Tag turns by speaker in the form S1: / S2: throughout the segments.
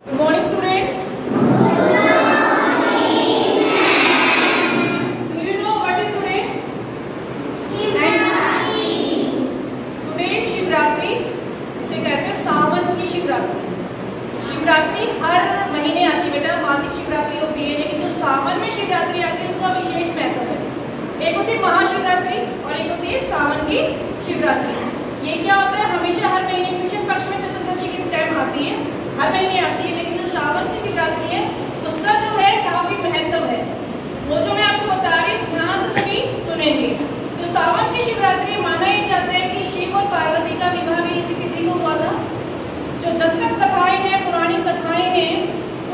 S1: Good morning, students. Do you know what is today? Shivratri. Today is Shivratri. इसे कहते हैं सावन की शिवरात्रि। शिवरात्रि हर महीने आती है बेटा, मासिक शिवरात्रि होती है, लेकिन जो सावन में शिवरात्रि आती है उसका विशेष महत्व है। एक होती है महाशिवरात्रि और एक होती है सावन की शिवरात्रि। ये क्या होता है, हमेशा हर महीने कृष्ण पक्ष में चतुर्दशी की टाइम आती है, हर महीने आती है, लेकिन जो सावन की शिवरात्रि है उसका जो है काफी महत्व है। वो जो मैं आपको बता रही हूँ ध्यान से सभी सुनेंगे। जो सावन की शिवरात्रि माना ये जाता है कि शिव और पार्वती का विवाह भी इसी तिथि को हुआ था। जो दंतक कथाएं हैं, पौराणिक कथाएं हैं,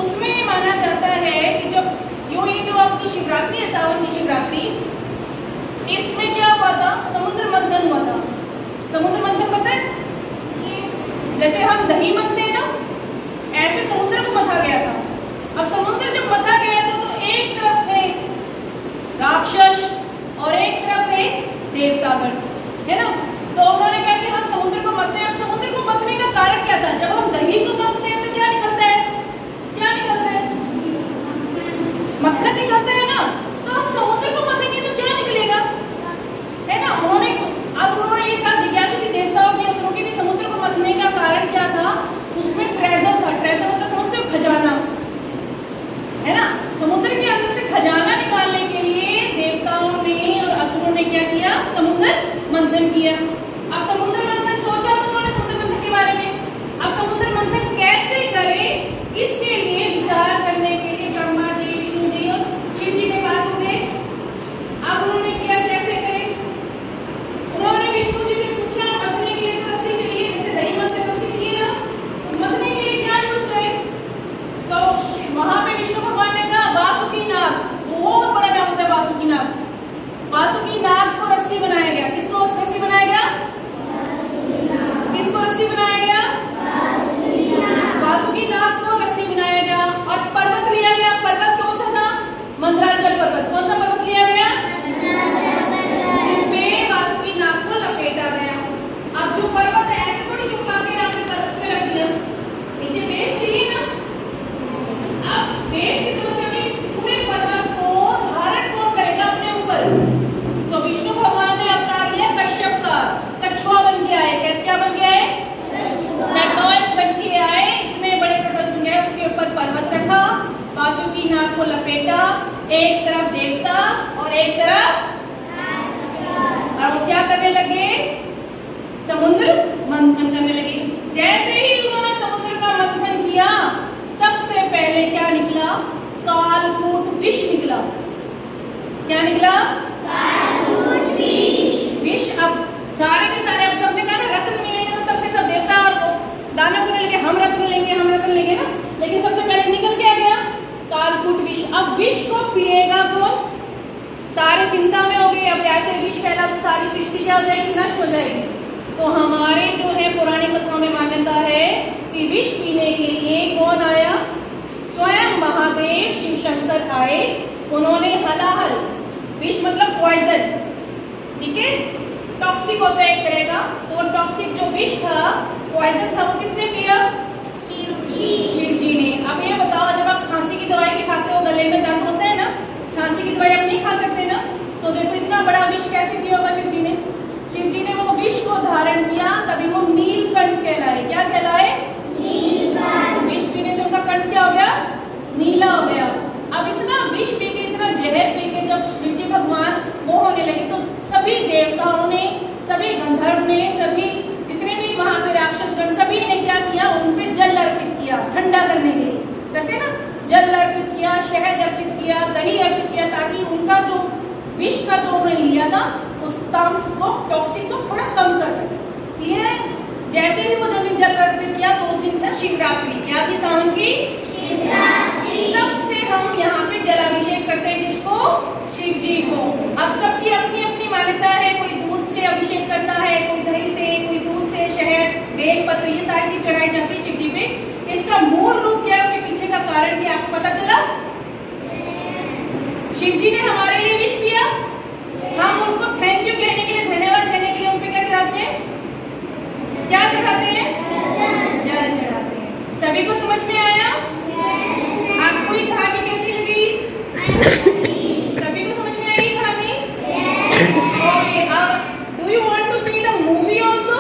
S1: उसमें माना जाता है कि जब ये जो आपकी शिवरात्रि है सावन की शिवरात्रि, इसमें क्या हुआ था, समुद्र मंथन हुआ था। समुद्र मंथन पता है? जैसे हम दही मंथते हैं ना, ऐसे समुद्र को मथा गया था। अब समुद्र जब मथा गया था तो एक तरफ थे राक्षस और एक तरफ थे देवतागण, है ना। तो उन्होंने कहा कि हम समुद्र को मथते हैं। अब समुद्र को मथने का कारण क्या था? जब हम दही को मथते हैं तो क्या निकलता है? क्या निकलता है? मक्खन निकलता है ना। तो हम समुद्र को मथेंगे तो क्या निकलेगा, है ना। उन्होंने ये था जिज्ञासु की देवताओं की असुरों की भी समुद्र को मथने का कारण क्या था? उसमें ट्रेजर था। ट्रेजर मतलब समझते हो, खजाना, है ना। समुद्र के अंदर से खजाना निकालने के लिए देवताओं ने और असुरों ने क्या किया? समुद्र मंथन किया। अब समुद्र मंथन सोचा तो उन्होंने समुद्र मंथन के बारे में। अब समुद्र मंथन कैसे करें, इसके लिए विचार करने के लिए ब्रह्मा जी, विष्णु जी और शिव जी के पास गए। अब उन्होंने किया कैसे करें? उन्होंने विष्णु जी से पूछा, मथने के लिए तो रस्सी चाहिए, जैसे दही मंथन रस्सी चाहिए ना, तो मथने के लिए क्या यूज करें? तो वहां पे विष्णु भगवान ने कहा वासुकी नाग, बहुत बड़ा नाम होता है वासुकी नाग। वासुकी नाग को रस्सी बनाया गया। किसको रस्सी बनाया गया? किसको रस्सी बनाया गया? वासुकी नाग को रस्सी बनाया गया। और पर्वत लिया गया। पर्वत कौन सा था? मंदराचल पर्वत। कौन सा पर्वत लिया गया? जिसमें वासुकी नाग को लपेटा गया। अब जो पर्वत है ऐसे थोड़ी उठा के आपने पर्वत में रख दिया, नीचे बेस चाहिए ना। अब बेस की समस्या में इस पूरे पर्वत को धारण कौन करेगा अपने ऊपर? तो विष्णु भगवान ने अवतार लिया कश्यप का। कछुआ बन के आए। कैसे, क्या बन के आए? टर्टल्स बन के आए। इतने बड़े टर्टल्स बन गए। उसके ऊपर पर्वत रखा, वासुकी नाग को लपेटा, एक तरफ देवता और एक तरफ, और वो क्या करने लगे? समुद्र मंथन करने लगे। जैसे ही उन्होंने समुद्र का मंथन किया, सबसे पहले क्या निकला? कालकूट विष निकला। क्या निकला? कालकूट विष। अब सारे के सारे, अब सबने कहा ना रत्न मिलेंगे, तो सबके सब देवता और दाना करने लगे, हम रत्न लेंगे, हम रत्न लेंगे ना। लेकिन सबसे पहले निकल क्या गया? कालकूट विष। अब विष को पिएगा कौन? सारे चिंता में हो गए। अब ऐसे विष फैला तो सारी सृष्टि क्या हो जाएगी? नष्ट हो जाएगी। तो हमारे जो है पौराणिक कथाओं में मान्यता है कि विष पीने के लिए कौन आया? स्वयं महादेव शिव शंकर आए। उन्होंने हलाहल, विष मतलब पॉइजन, ठीक है, टॉक्सिक होता है एक तरह का। तो वो टॉक्सिक जो विष था, पॉइजन था, वो किसने पिया? शिव जी ने। अब ये बताओ, जब आप खांसी की दवाई भी खाते हो, गले में दर्द होता है ना, खांसी की दवाई आप नहीं खा सकते ना, तो देखो इतना बड़ा विष कैसे पिया होगा शिव जी ने। शिव जी ने वो विष को धारण किया, तभी वो नीलकंठ कहलाए। क्या कहलाए? नीलकंठ। विष पीने से उनका कंठ क्या हो गया? नीला हो गया। अब इतना विष पी के, इतना जहर पी के जब शिव जी भगवान वो होने लगे, तो सभी देवताओं ने, सभी गंधर्व ने, सभी जितने भी वहां पे राक्षसगण, सभी ने क्या किया? उन पे जल अर्पित किया, ठंडा करने के लिए करते ना, जल अर्पित किया, शहद अर्पित किया, दही अर्पित किया, ताकि उनका जो विष का जो उन्होंने लिया था उस तामस को, टॉक्सिक को थोड़ा कम कर सके। क्लियर है? जैसे ही वो जमीन जल अर्पित किया तो उस दिन था शिवरात्रि। क्या थी? सावन की शिवरात्रि। तब से हम यहाँ पे जलाभिषेक करते हैं। किसको? शिव जी को। अब सबकी अपनी अपनी मान्यता है। कोई दूध से अभिषेक करता है, कोई दही से, कोई दूध से, शहद, बेलपत्र, ये सारी चीज चढ़ाई जाती है शिव जी पे। इसका मूल रूप क्या है, उसके पीछे का कारण क्या आपको पता चला? शिव जी ने हमारे लिए विष पिया, हम उनको थैंक यू कहने के लिए, धन्यवाद देने के लिए उन पे क्या चढ़ाते हैं? क्या चढ़ाते हैं? जल चढ़ाते हैं। सभी को समझ में आया? सभी को समझ में आई कहानी? Okay, do you want to see the movie also?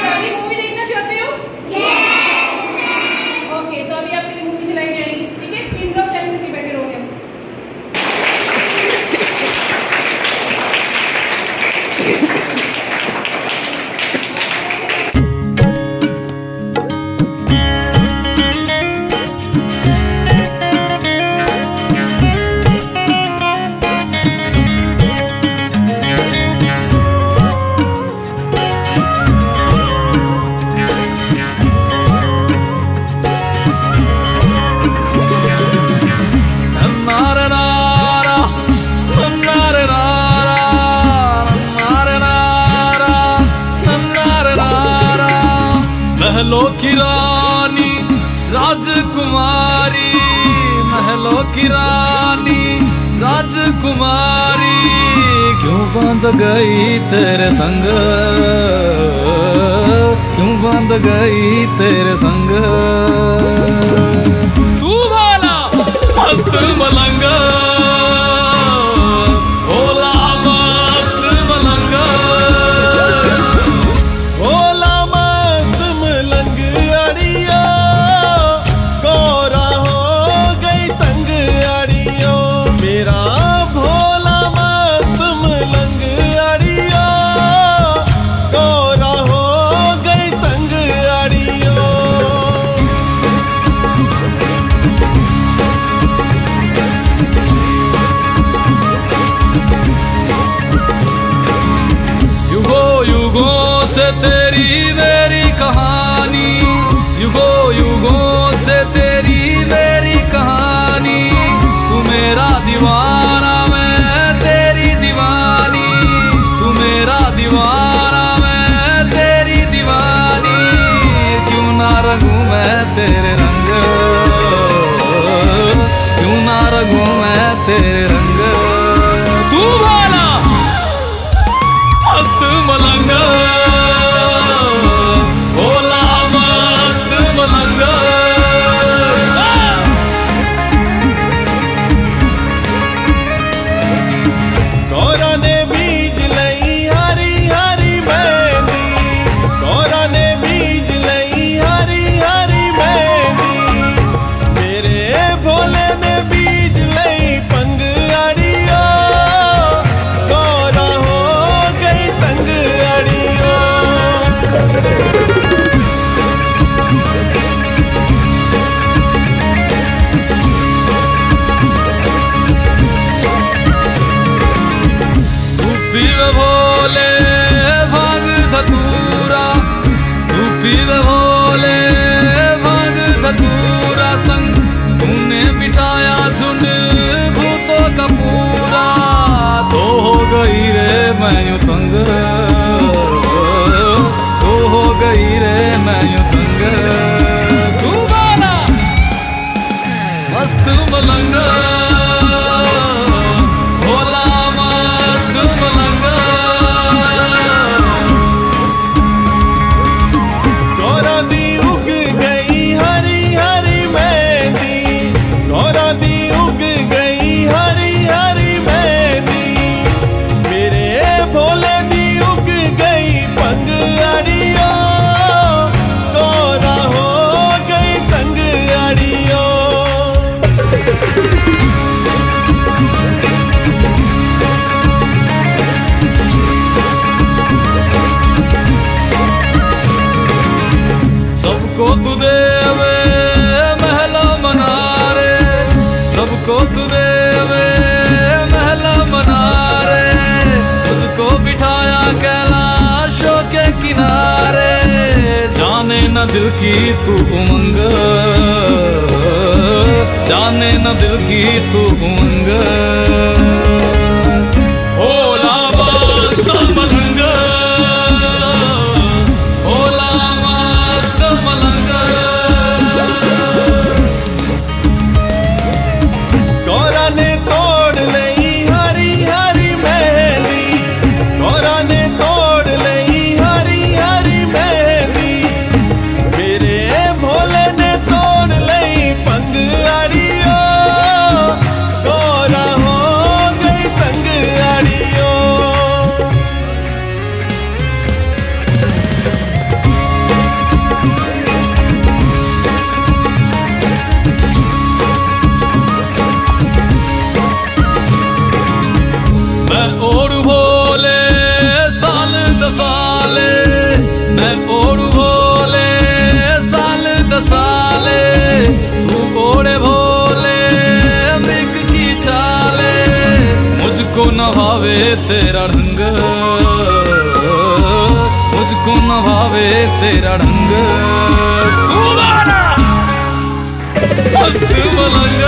S1: सभी मूवी देखना चाहते हो? ओके, तो अभी आपके लिए मूवी चलाई जाएगी, ठीक है? पिन ड्रॉप साइलेंस से बैठे रहोगे।
S2: महलों की रानी राजकुमारी, महलों की रानी राजकुमारी, क्यों बांध गई तेरे संग, क्यों बांध गई तेरे संग। तू वाला मस्त मलंग, भोला मस्त मलंग,
S3: भोला मस्त मलंग अड़ियो, गोरा हो गई तंग अड़ियो, मेरा भोला मस्त मलंग अड़ियो, गोरा हो गई तंग अड़ियो।
S2: युगों युगों से तेरी मेरी कहानी, युगों युगों से तेरी मेरी कहानी, तू मेरा दीवाना मैं तेरी दीवानी, तू मेरा दीवाना मैं तेरी दीवानी, क्यों ना रंगूं मैं तेरे रंग, क्यों ना रंगूं मैं तेरे रंग। तू वाला मस्त मलंग, भोला मस्त मलंग।
S3: गौरा ने बीज लई हरी हरी मेहंदी, गौरा ने बीज लई हरी हरी मेहंदी, मेरे भोले ने बीज लई पंग अड़ियो, गौरा हो गई तंग अड़ियो।
S2: तू पीवे भोले भांग धतूरा, तू पीवे भोले भांग धतूरा, संग तूने बिठाया झुंड भूतों का पूरा, तो हो गई रे मैं यूं तंग, तो हो गई रे मैं यूं तंग। तू वाला मस्त मलंग, भोला मस्त मलंग।
S3: गौरा दी उग गई हरी हरी मेहंदी, गौरा दी उग गई हरी हरी मेहंदी, मेरे भोले दी उग गई पंग अड़ियो, गौरा हो गई तंग अड़ियो।
S2: सबको तू देवे महला मनारे, सबको तू देवे महला मनारे, तुझको बिठाया कैलाशों के किनारे, जाने न दिल की तू उमंग, जाने न दिल की तू उमंग। भोला मस्त मलंग, भोला मस्त मलंग।
S3: गौरा ने तोड़ लई हरी हरी मेहंदी, गौरा ने तोड़ लई हरी हरी मेहंदी, मेरे भोले ने तोड़ लई पंग अड़ियो,
S2: तेरा ढंग, मुझको न भावे तेरा ढंग। मस्त मलंग